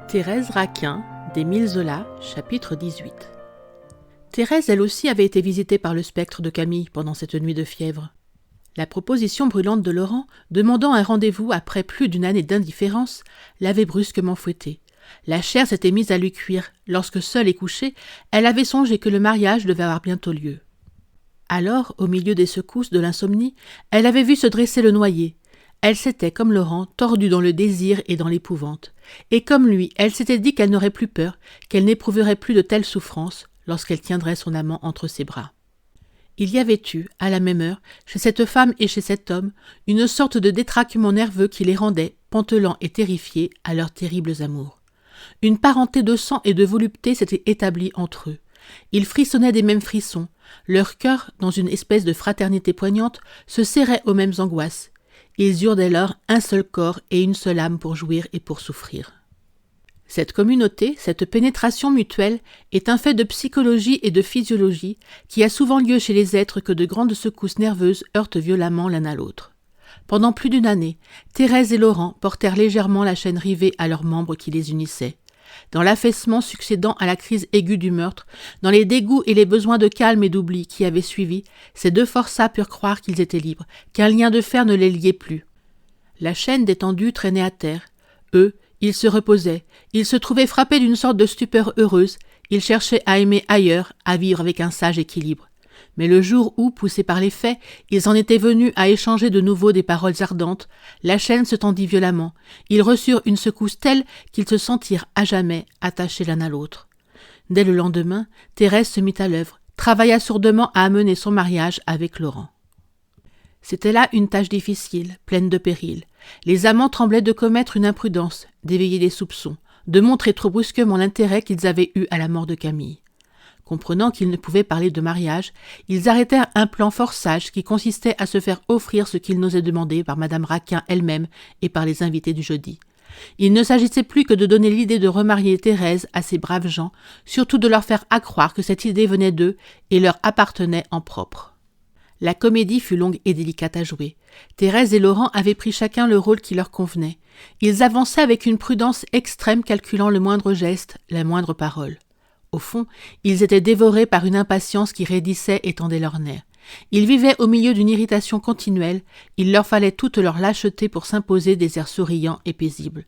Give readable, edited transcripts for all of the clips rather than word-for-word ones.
Thérèse Raquin, d'Émile Zola, chapitre 18. Thérèse, elle aussi, avait été visitée par le spectre de Camille pendant cette nuit de fièvre. La proposition brûlante de Laurent, demandant un rendez-vous après plus d'une année d'indifférence, l'avait brusquement fouettée. La chair s'était mise à lui cuire, lorsque seule et couchée, elle avait songé que le mariage devait avoir bientôt lieu. Alors, au milieu des secousses de l'insomnie, elle avait vu se dresser le noyer. Elle s'était, comme Laurent, tordue dans le désir et dans l'épouvante. Et comme lui, elle s'était dit qu'elle n'aurait plus peur, qu'elle n'éprouverait plus de telles souffrances lorsqu'elle tiendrait son amant entre ses bras. Il y avait eu, à la même heure, chez cette femme et chez cet homme, une sorte de détraquement nerveux qui les rendait, pantelants et terrifiés, à leurs terribles amours. Une parenté de sang et de volupté s'était établie entre eux. Ils frissonnaient des mêmes frissons. Leurs cœurs, dans une espèce de fraternité poignante, se serraient aux mêmes angoisses. Ils eurent dès lors un seul corps et une seule âme pour jouir et pour souffrir. Cette communauté, cette pénétration mutuelle, est un fait de psychologie et de physiologie qui a souvent lieu chez les êtres que de grandes secousses nerveuses heurtent violemment l'un à l'autre. Pendant plus d'une année, Thérèse et Laurent portèrent légèrement la chaîne rivée à leurs membres qui les unissaient. Dans l'affaissement succédant à la crise aiguë du meurtre, dans les dégoûts et les besoins de calme et d'oubli qui avaient suivi, ces deux forçats purent croire qu'ils étaient libres, qu'un lien de fer ne les liait plus. La chaîne détendue traînait à terre. Eux, ils se reposaient, ils se trouvaient frappés d'une sorte de stupeur heureuse, ils cherchaient à aimer ailleurs, à vivre avec un sage équilibre. Mais le jour où, poussés par les faits, ils en étaient venus à échanger de nouveau des paroles ardentes, la chaîne se tendit violemment. Ils reçurent une secousse telle qu'ils se sentirent à jamais attachés l'un à l'autre. Dès le lendemain, Thérèse se mit à l'œuvre, travailla sourdement à amener son mariage avec Laurent. C'était là une tâche difficile, pleine de périls. Les amants tremblaient de commettre une imprudence, d'éveiller des soupçons, de montrer trop brusquement l'intérêt qu'ils avaient eu à la mort de Camille. Comprenant qu'ils ne pouvaient parler de mariage, ils arrêtèrent un plan fort sage qui consistait à se faire offrir ce qu'ils n'osaient demander par Madame Raquin elle-même et par les invités du jeudi. Il ne s'agissait plus que de donner l'idée de remarier Thérèse à ces braves gens, surtout de leur faire accroire que cette idée venait d'eux et leur appartenait en propre. La comédie fut longue et délicate à jouer. Thérèse et Laurent avaient pris chacun le rôle qui leur convenait. Ils avançaient avec une prudence extrême, calculant le moindre geste, la moindre parole. Au fond, ils étaient dévorés par une impatience qui raidissait et tendait leurs nerfs. Ils vivaient au milieu d'une irritation continuelle, il leur fallait toute leur lâcheté pour s'imposer des airs souriants et paisibles.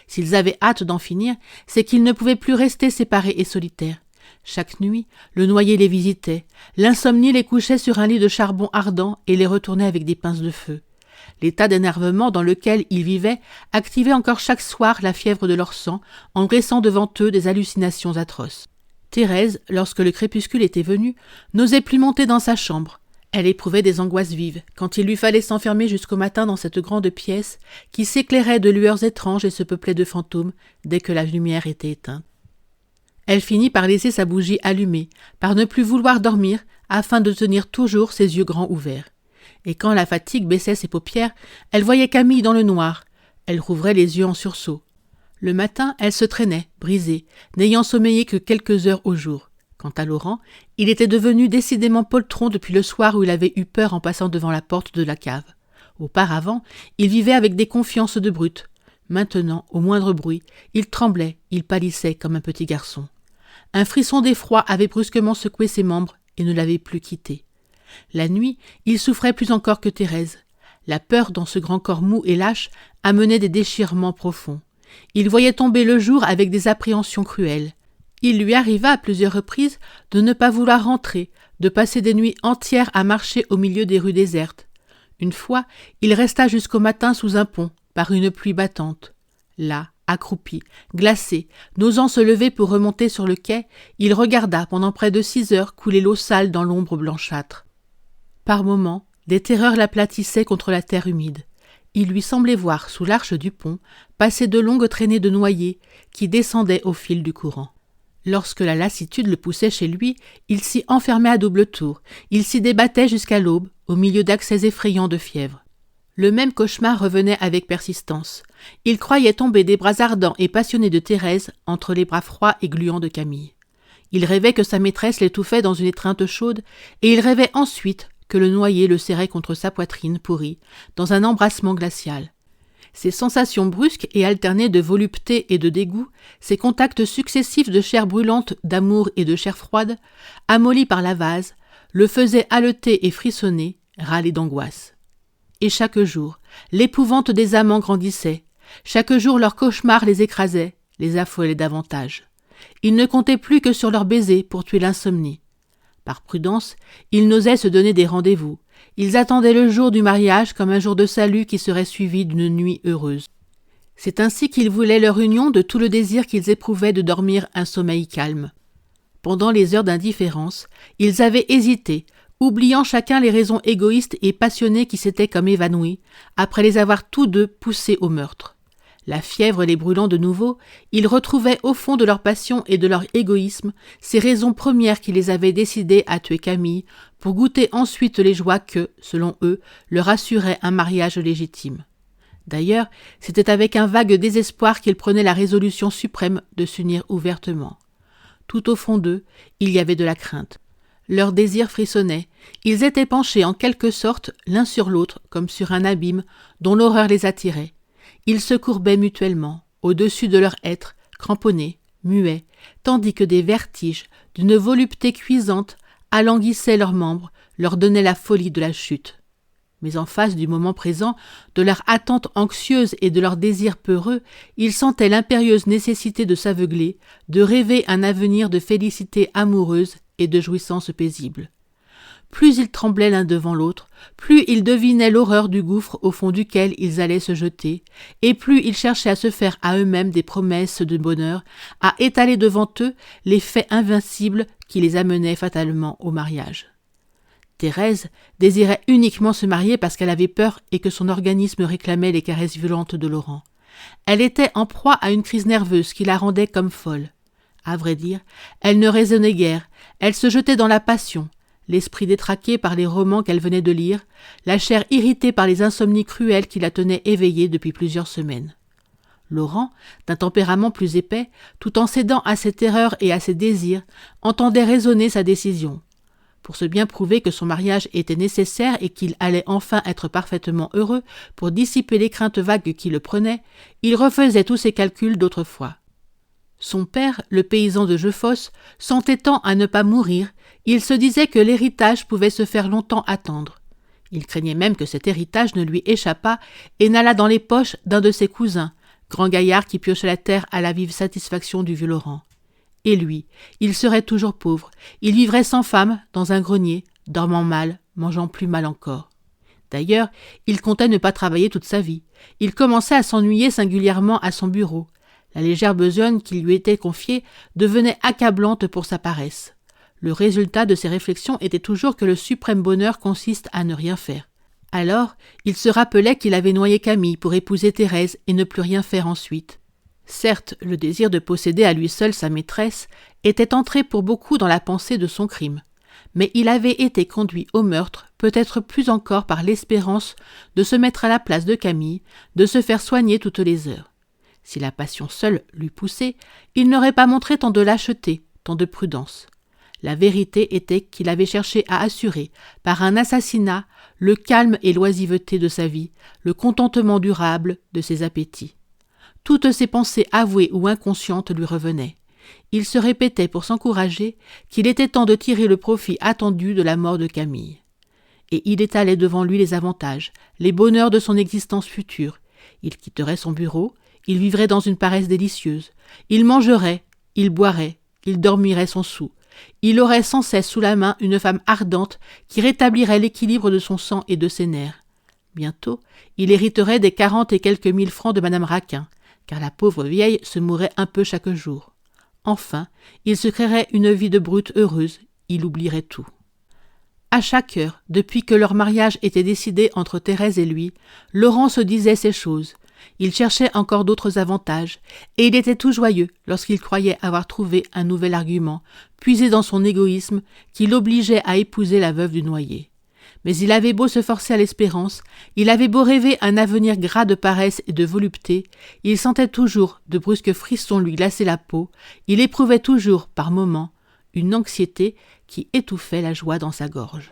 S'ils avaient hâte d'en finir, c'est qu'ils ne pouvaient plus rester séparés et solitaires. Chaque nuit, le noyer les visitait, l'insomnie les couchait sur un lit de charbon ardent et les retournait avec des pinces de feu. L'état d'énervement dans lequel ils vivaient activait encore chaque soir la fièvre de leur sang en dressant devant eux des hallucinations atroces. Thérèse, lorsque le crépuscule était venu, n'osait plus monter dans sa chambre. Elle éprouvait des angoisses vives, quand il lui fallait s'enfermer jusqu'au matin dans cette grande pièce qui s'éclairait de lueurs étranges et se peuplait de fantômes dès que la lumière était éteinte. Elle finit par laisser sa bougie allumée, par ne plus vouloir dormir, afin de tenir toujours ses yeux grands ouverts. Et quand la fatigue baissait ses paupières, elle voyait Camille dans le noir. Elle rouvrait les yeux en sursaut. Le matin, elle se traînait, brisée, n'ayant sommeillé que quelques heures au jour. Quant à Laurent, il était devenu décidément poltron depuis le soir où il avait eu peur en passant devant la porte de la cave. Auparavant, il vivait avec des confiances de brute. Maintenant, au moindre bruit, il tremblait, il pâlissait comme un petit garçon. Un frisson d'effroi avait brusquement secoué ses membres et ne l'avait plus quitté. La nuit, il souffrait plus encore que Thérèse. La peur dans ce grand corps mou et lâche amenait des déchirements profonds. Il voyait tomber le jour avec des appréhensions cruelles. Il lui arriva à plusieurs reprises de ne pas vouloir rentrer, de passer des nuits entières à marcher au milieu des rues désertes. Une fois, il resta jusqu'au matin sous un pont, par une pluie battante. Là, accroupi, glacé, n'osant se lever pour remonter sur le quai, il regarda pendant près de 6 heures couler l'eau sale dans l'ombre blanchâtre. Par moments, des terreurs l'aplatissaient contre la terre humide. Il lui semblait voir, sous l'arche du pont, passer de longues traînées de noyers qui descendaient au fil du courant. Lorsque la lassitude le poussait chez lui, il s'y enfermait à double tour, il s'y débattait jusqu'à l'aube, au milieu d'accès effrayants de fièvre. Le même cauchemar revenait avec persistance. Il croyait tomber des bras ardents et passionnés de Thérèse entre les bras froids et gluants de Camille. Il rêvait que sa maîtresse l'étouffait dans une étreinte chaude, et il rêvait ensuite que le noyer le serrait contre sa poitrine pourrie, dans un embrassement glacial. Ces sensations brusques et alternées de volupté et de dégoût, ces contacts successifs de chair brûlante, d'amour et de chair froide, amollis par la vase, le faisaient haleter et frissonner, râler d'angoisse. Et chaque jour, l'épouvante des amants grandissait. Chaque jour, leurs cauchemars les écrasaient, les affolait davantage. Ils ne comptaient plus que sur leurs baisers pour tuer l'insomnie. Par prudence, ils n'osaient se donner des rendez-vous. Ils attendaient le jour du mariage comme un jour de salut qui serait suivi d'une nuit heureuse. C'est ainsi qu'ils voulaient leur union de tout le désir qu'ils éprouvaient de dormir un sommeil calme. Pendant les heures d'indifférence, ils avaient hésité, oubliant chacun les raisons égoïstes et passionnées qui s'étaient comme évanouies, après les avoir tous deux poussés au meurtre. La fièvre les brûlant de nouveau, ils retrouvaient au fond de leur passion et de leur égoïsme ces raisons premières qui les avaient décidés à tuer Camille pour goûter ensuite les joies que, selon eux, leur assurait un mariage légitime. D'ailleurs, c'était avec un vague désespoir qu'ils prenaient la résolution suprême de s'unir ouvertement. Tout au fond d'eux, il y avait de la crainte. Leurs désirs frissonnaient. Ils étaient penchés en quelque sorte l'un sur l'autre comme sur un abîme dont l'horreur les attirait. Ils se courbaient mutuellement, au-dessus de leur être, cramponnés, muets, tandis que des vertiges, d'une volupté cuisante, alanguissaient leurs membres, leur donnaient la folie de la chute. Mais en face du moment présent, de leur attente anxieuse et de leur désir peureux, ils sentaient l'impérieuse nécessité de s'aveugler, de rêver un avenir de félicité amoureuse et de jouissance paisible. Plus ils tremblaient l'un devant l'autre, plus ils devinaient l'horreur du gouffre au fond duquel ils allaient se jeter, et plus ils cherchaient à se faire à eux-mêmes des promesses de bonheur, à étaler devant eux les faits invincibles qui les amenaient fatalement au mariage. Thérèse désirait uniquement se marier parce qu'elle avait peur et que son organisme réclamait les caresses violentes de Laurent. Elle était en proie à une crise nerveuse qui la rendait comme folle. À vrai dire, elle ne raisonnait guère, elle se jetait dans la passion, l'esprit détraqué par les romans qu'elle venait de lire, la chair irritée par les insomnies cruelles qui la tenaient éveillée depuis plusieurs semaines. Laurent, d'un tempérament plus épais, tout en cédant à ses terreurs et à ses désirs, entendait raisonner sa décision. Pour se bien prouver que son mariage était nécessaire et qu'il allait enfin être parfaitement heureux, pour dissiper les craintes vagues qui le prenaient, il refaisait tous ses calculs d'autrefois. Son père, le paysan de Jeufosse, s'entêtant à ne pas mourir, il se disait que l'héritage pouvait se faire longtemps attendre. Il craignait même que cet héritage ne lui échappât et n'allât dans les poches d'un de ses cousins, grand gaillard qui piochait la terre à la vive satisfaction du vieux Laurent. Et lui, il serait toujours pauvre, il vivrait sans femme, dans un grenier, dormant mal, mangeant plus mal encore. D'ailleurs, il comptait ne pas travailler toute sa vie. Il commençait à s'ennuyer singulièrement à son bureau. La légère besogne qui lui était confiée devenait accablante pour sa paresse. Le résultat de ses réflexions était toujours que le suprême bonheur consiste à ne rien faire. Alors, il se rappelait qu'il avait noyé Camille pour épouser Thérèse et ne plus rien faire ensuite. Certes, le désir de posséder à lui seul sa maîtresse était entré pour beaucoup dans la pensée de son crime, mais il avait été conduit au meurtre, peut-être plus encore par l'espérance de se mettre à la place de Camille, de se faire soigner toutes les heures. Si la passion seule l'eût poussé, il n'aurait pas montré tant de lâcheté, tant de prudence. La vérité était qu'il avait cherché à assurer, par un assassinat, le calme et l'oisiveté de sa vie, le contentement durable de ses appétits. Toutes ses pensées avouées ou inconscientes lui revenaient. Il se répétait pour s'encourager qu'il était temps de tirer le profit attendu de la mort de Camille. Et il étalait devant lui les avantages, les bonheurs de son existence future. Il quitterait son bureau, il vivrait dans une paresse délicieuse. Il mangerait, il boirait, il dormirait sans sou. Il aurait sans cesse sous la main une femme ardente qui rétablirait l'équilibre de son sang et de ses nerfs. Bientôt, il hériterait des 40 et quelques mille francs de Madame Raquin, car la pauvre vieille se mourait un peu chaque jour. Enfin, il se créerait une vie de brute heureuse, il oublierait tout. À chaque heure, depuis que leur mariage était décidé entre Thérèse et lui, Laurent se disait ces choses. Il cherchait encore d'autres avantages, et il était tout joyeux lorsqu'il croyait avoir trouvé un nouvel argument, puisé dans son égoïsme, qui l'obligeait à épouser la veuve du noyé. Mais il avait beau se forcer à l'espérance, il avait beau rêver un avenir gras de paresse et de volupté, il sentait toujours de brusques frissons lui glacer la peau, il éprouvait toujours, par moments, une anxiété qui étouffait la joie dans sa gorge.